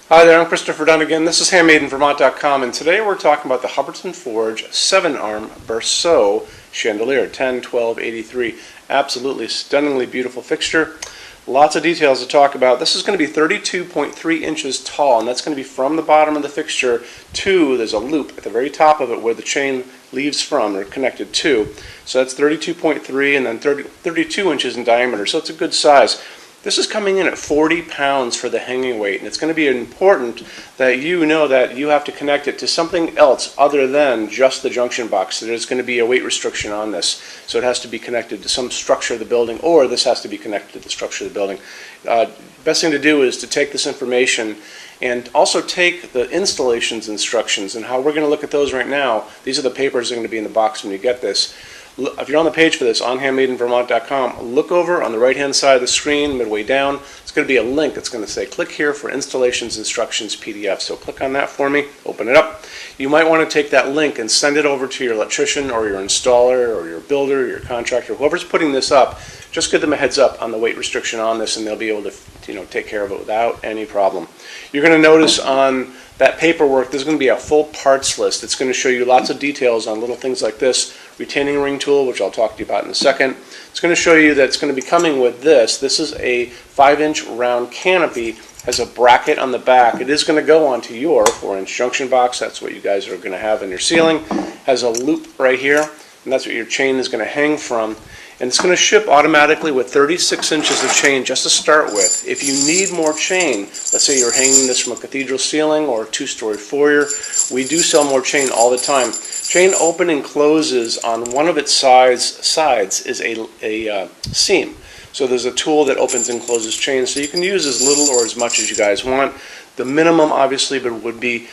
Hi there, I'm Christopher Dunn again. This is HandmadeInVermont.com, and today we're talking about the Hubbardton Forge 7-arm Berceau chandelier, 10-12-83. Absolutely stunningly beautiful fixture. Lots of details to talk about. This is going to be 32.3 inches tall, and that's going to be from the bottom of the fixture to, there's a loop at the very top of it where the chain leaves from, or connected to. So that's 32.3 and then 32 inches in diameter, so it's a good size. This is coming in at 40 pounds for the hanging weight, and it's going to be important that you know that you have to connect it to something else other than just the junction box. There's going to be a weight restriction on this, so it has to be connected to some structure of the building, or this has to be connected to the structure of the building. Best thing to do is to take this information and also take the installations instructions, and how we're going to look at those right now. These are the papers that are going to be in the box when you get this. If you're on the page for this, on HandmadeInVermont.com, look over on the right-hand side of the screen, midway down. It's going to be a link that's going to say, click here for Installations Instructions PDF. So click on that for me, open it up. You might want to take that link and send it over to your electrician or your installer or your builder, or your contractor, whoever's putting this up. Just give them a heads up on the weight restriction on this, and they'll be able to take care of it without any problem. You're going to notice on that paperwork, there's going to be a full parts list. It's going to show you lots of details on little things like this retaining ring tool, which I'll talk to you about in a second. It's going to show you that it's going to be coming with this. This is a 5-inch round canopy, has a bracket on the back. It is going to go onto your 4-inch junction box. That's what you guys are going to have in your ceiling. Has a loop right here, and that's what your chain is going to hang from. And it's going to ship automatically with 36 inches of chain just to start with. If you need more chain, let's say you're hanging this from a cathedral ceiling or a 2-story foyer, we do sell more chain all the time. Chain open and closes on one of its sides is a seam. So there's a tool that opens and closes chain, so you can use as little or as much as you guys want. The minimum obviously would be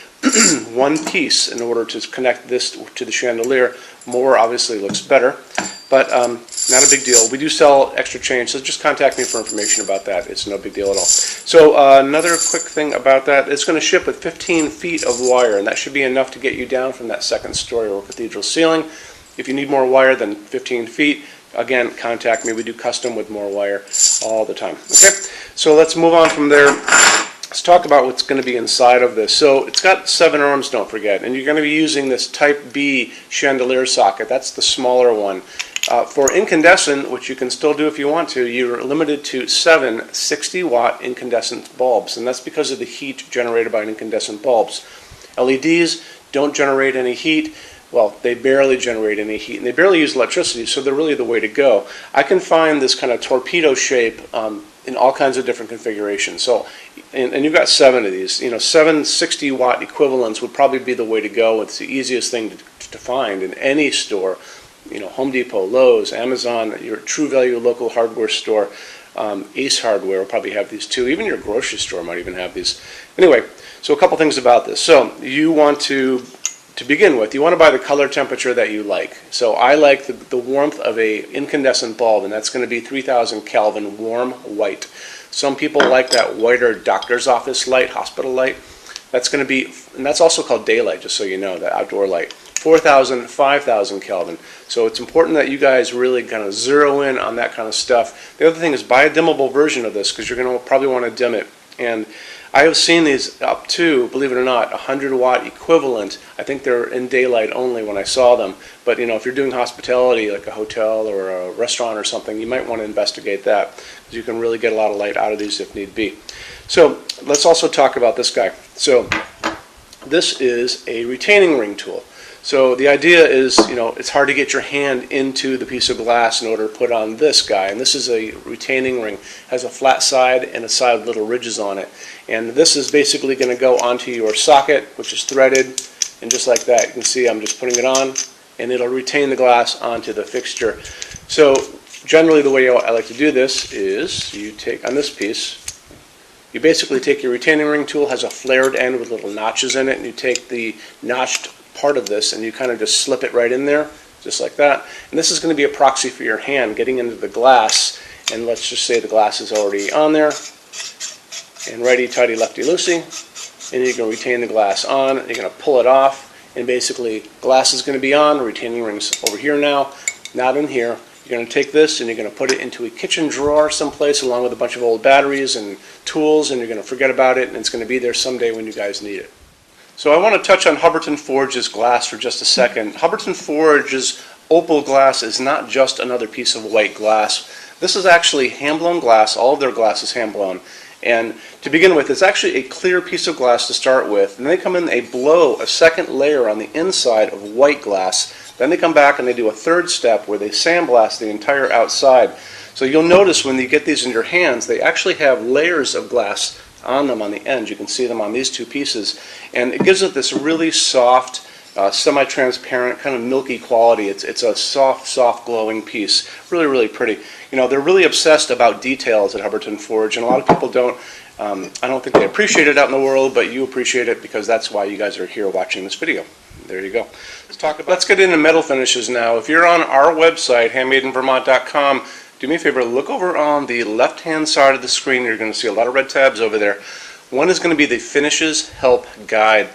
one piece in order to connect this to the chandelier. More obviously looks better, but not a big deal. We do sell extra chain, so just contact me for information about that. It's no big deal at all. So another quick thing about that, it's going to ship with 15 feet of wire, and that should be enough to get you down from that 2nd story or cathedral ceiling. If you need more wire than 15 feet, again, contact me. We do custom with more wire all the time. Okay, so let's move on from there. Let's talk about what's going to be inside of this. So it's got 7 arms, don't forget, and you're going to be using this Type B chandelier socket. That's the smaller one. For incandescent, which you can still do if you want to, you're limited to 7 60-watt incandescent bulbs, and that's because of the heat generated by incandescent bulbs. LEDs don't generate any heat. Well, they barely generate any heat, and they barely use electricity, so they're really the way to go. I can find this kind of torpedo shape in all kinds of different configurations. So, and you've got 7 of these. 7 60-watt equivalents would probably be the way to go. It's the easiest thing to find in any store. Home Depot, Lowe's, Amazon, your True Value local hardware store, Ace Hardware will probably have these too. Even your grocery store might even have these. Anyway, so a couple things about this. So you want to begin with, you want to buy the color temperature that you like. So I like the warmth of a incandescent bulb, and that's going to be 3000 Kelvin warm white. Some people like that whiter doctor's office light, hospital light. That's going to be, and that's also called daylight, just so you know, that outdoor light. 4000, 5000 Kelvin. So it's important that you guys really kind of zero in on that kind of stuff. The other thing is buy a dimmable version of this, because you're going to probably want to dim it. And I have seen these up to, believe it or not, 100-watt equivalent. I think they're in daylight only when I saw them. But if you're doing hospitality, like a hotel or a restaurant or something, you might want to investigate that, because you can really get a lot of light out of these if need be. So let's also talk about this guy. So this is a retaining ring tool. So the idea is, it's hard to get your hand into the piece of glass in order to put on this guy. And this is a retaining ring. It has a flat side and a side with little ridges on it. And this is basically going to go onto your socket, which is threaded. And just like that, you can see I'm just putting it on, and it'll retain the glass onto the fixture. So generally the way I like to do this is you take on this piece, you basically take your retaining ring tool, has a flared end with little notches in it, and you take the notched part of this and you kind of just slip it right in there, just like that. And this is going to be a proxy for your hand getting into the glass. And let's just say the glass is already on there, and righty tighty lefty loosey, and you can retain the glass on. You're going to pull it off, and basically glass is going to be on, retaining rings over here now, not in here. You're going to take this and you're going to put it into a kitchen drawer someplace along with a bunch of old batteries and tools, and you're going to forget about it, and it's going to be there someday when you guys need it. So I want to touch on Hubbardton Forge's glass for just a second. Hubbardton Forge's opal glass is not just another piece of white glass. This is actually hand-blown glass. All of their glass is hand-blown. And to begin with, it's actually a clear piece of glass to start with. And they come in, they blow a second layer on the inside of white glass. Then they come back and they do a third step where they sandblast the entire outside. So you'll notice when you get these in your hands, they actually have layers of glass on them on the ends. You can see them on these two pieces. And it gives it this really soft, semi-transparent, kind of milky quality. It's a soft glowing piece. Really, really pretty. You know, they're really obsessed about details at Hubbardton Forge, and a lot of people don't. I don't think they appreciate it out in the world, but you appreciate it because that's why you guys are here watching this video. There you go. Let's get into metal finishes now. If you're on our website, HandmadeInVermont.com, do me a favor, look over on the left-hand side of the screen. You're going to see a lot of red tabs over there. One is going to be the Finishes Help Guide.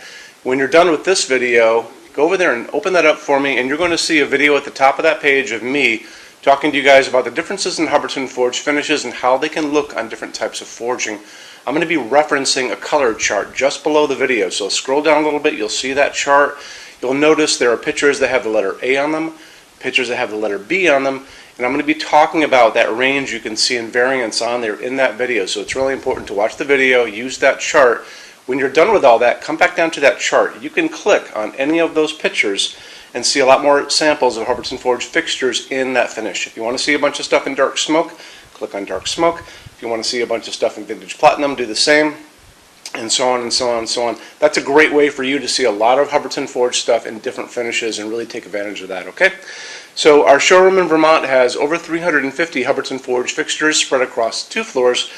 When you're done with this video, go over there and open that up for me, and you're going to see a video at the top of that page of me talking to you guys about the differences in Hubbardton Forge finishes and how they can look on different types of forging. I'm going to be referencing a color chart just below the video, so scroll down a little bit, you'll see that chart. You'll notice there are pictures that have the letter A on them, pictures that have the letter B on them, and I'm going to be talking about that range you can see in variance on there in that video. So it's really important to watch the video, use that chart. When you're done with all that, come back down to that chart. You can click on any of those pictures and see a lot more samples of Hubbardton Forge fixtures in that finish. If you want to see a bunch of stuff in dark smoke, click on dark smoke. If you want to see a bunch of stuff in vintage platinum, do the same, and so on and so on and so on. That's a great way for you to see a lot of Hubbardton Forge stuff in different finishes and really take advantage of that, okay? So our showroom in Vermont has over 350 Hubbardton Forge fixtures spread across 2 floors.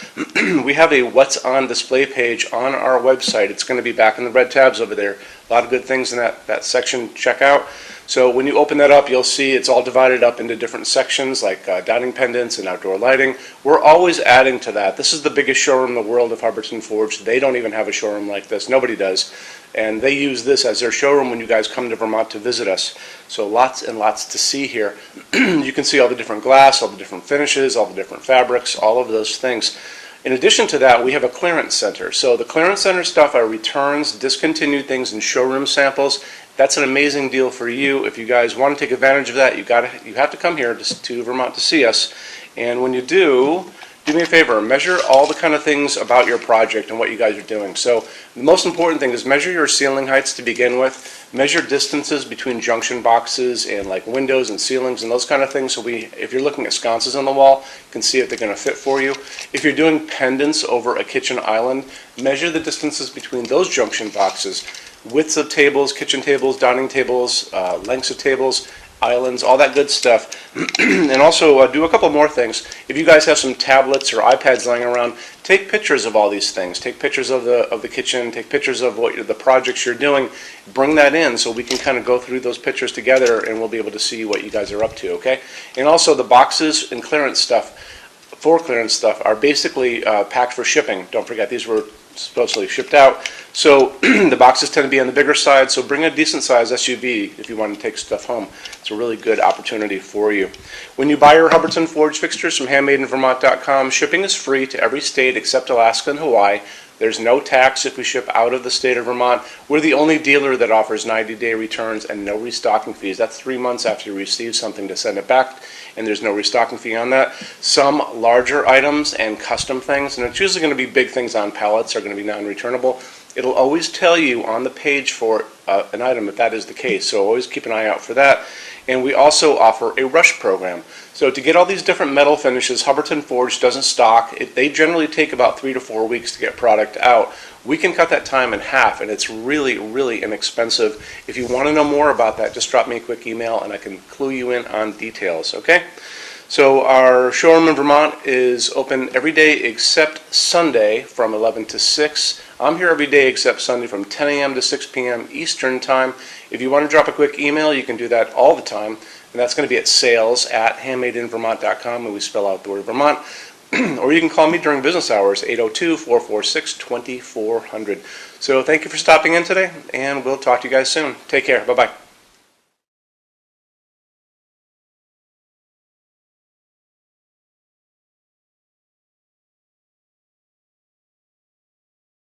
We have a What's On display page on our website. It's going to be back in the red tabs over there. A lot of good things in that section. Check out. So when you open that up, you'll see it's all divided up into different sections like dining pendants and outdoor lighting. We're always adding to that. This is the biggest showroom in the world of Hubbardton Forge. They don't even have a showroom like this. Nobody does. And they use this as their showroom when you guys come to Vermont to visit us. So lots and lots to see here. You can see all the different glass, all the different finishes, all the different fabrics, all of those things. In addition to that, we have a clearance center. So the clearance center stuff are returns, discontinued things, and showroom samples. That's an amazing deal for you. If you guys want to take advantage of that, you have to come here to Vermont to see us. And when you do me a favor, measure all the kind of things about your project and what you guys are doing. So the most important thing is measure your ceiling heights to begin with. Measure distances between junction boxes and like windows and ceilings and those kind of things. So if you're looking at sconces on the wall, you can see if they're going to fit for you. If you're doing pendants over a kitchen island, measure the distances between those junction boxes. Widths of tables, kitchen tables, dining tables, lengths of tables, islands, all that good stuff. And also do a couple more things. If you guys have some tablets or iPads lying around, take pictures of all these things. Take pictures of the kitchen, take pictures of the projects you're doing. Bring that in so we can kind of go through those pictures together and we'll be able to see what you guys are up to, okay? And also the boxes and clearance stuff, are basically packed for shipping. Don't forget, these were supposedly shipped out. So the boxes tend to be on the bigger side, so bring a decent size SUV if you want to take stuff home. It's a really good opportunity for you. When you buy your Hubbardton Forge fixtures from HandmadeInVermont.com, shipping is free to every state except Alaska and Hawaii. There's no tax if we ship out of the state of Vermont. We're the only dealer that offers 90-day returns and no restocking fees. That's 3 months after you receive something to send it back, and there's no restocking fee on that. Some larger items and custom things, and it's usually going to be big things on pallets, are going to be non-returnable. It'll always tell you on the page for an item if that is the case, so always keep an eye out for that. And we also offer a rush program. So to get all these different metal finishes, Hubbardton Forge doesn't stock. They generally take about 3 to 4 weeks to get product out. We can cut that time in half, and it's really, really inexpensive. If you want to know more about that, just drop me a quick email and I can clue you in on details, okay? So our showroom in Vermont is open every day except Sunday from 11 to 6. I'm here every day except Sunday from 10 a.m. to 6 p.m. Eastern Time. If you want to drop a quick email, you can do that all the time. And that's going to be at sales@HandmadeInVermont.com, and we spell out the word Vermont. Or you can call me during business hours, 802-446-2400. So thank you for stopping in today, and we'll talk to you guys soon. Take care. Bye-bye.